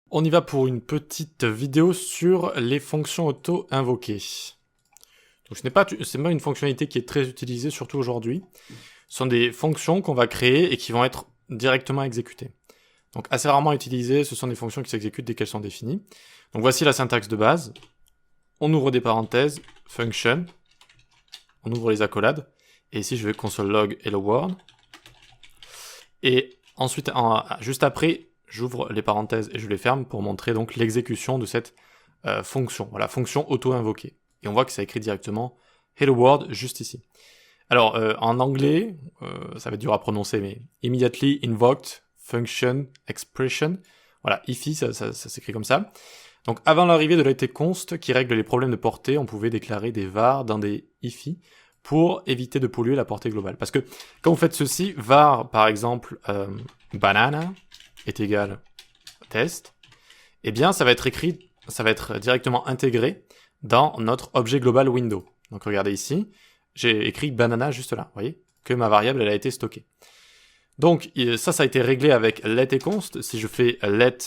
On y va pour une petite vidéo sur les fonctions auto-invoquées. Donc c'est pas une fonctionnalité qui est très utilisée, surtout aujourd'hui. Ce sont des fonctions qu'on va créer et qui vont être directement exécutées. Donc assez rarement utilisées, ce sont des fonctions qui s'exécutent dès qu'elles sont définies. Donc voici la syntaxe de base. On ouvre des parenthèses, function, on ouvre les accolades, et ici je vais console log hello world. Et ensuite, juste après, j'ouvre les parenthèses et je les ferme pour montrer donc l'exécution de cette fonction. Voilà, fonction auto-invoquée. Et on voit que ça écrit directement hello world juste ici. Alors, en anglais, ça va être dur à prononcer, mais immediately invoked function expression. Voilà, IFI, ça s'écrit comme ça. Donc, avant l'arrivée de l'ITConst qui règle les problèmes de portée, on pouvait déclarer des var dans des IFI pour éviter de polluer la portée globale. Parce que quand vous faites ceci, var, par exemple, banana est égal test, eh bien, ça va être directement intégré dans notre objet global window. Donc, regardez ici, j'ai écrit banana juste là, vous voyez, que ma variable, elle a été stockée. Donc, ça a été réglé avec letConst. Si je fais let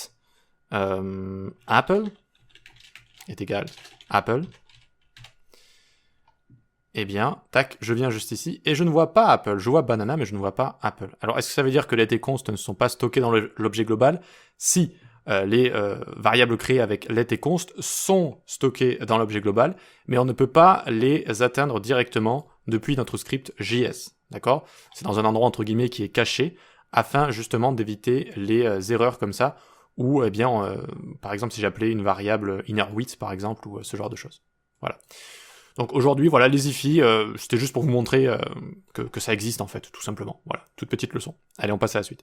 apple est égal apple, eh bien, tac, je viens juste ici, et je ne vois pas Apple, je vois banana, mais je ne vois pas Apple. Alors, est-ce que ça veut dire que letConst ne sont pas stockés dans l'objet global? Si les variables créées avec letConst sont stockées dans l'objet global, mais on ne peut pas les atteindre directement depuis notre script JS, d'accord? C'est dans un endroit, entre guillemets, qui est caché, afin justement d'éviter les erreurs comme ça, ou, eh bien, par exemple, si j'appelais une variable inner width, par exemple, ou ce genre de choses. Voilà. Donc aujourd'hui, voilà, les IFI, c'était juste pour vous montrer que ça existe en fait, tout simplement. Voilà, toute petite leçon. Allez, on passe à la suite.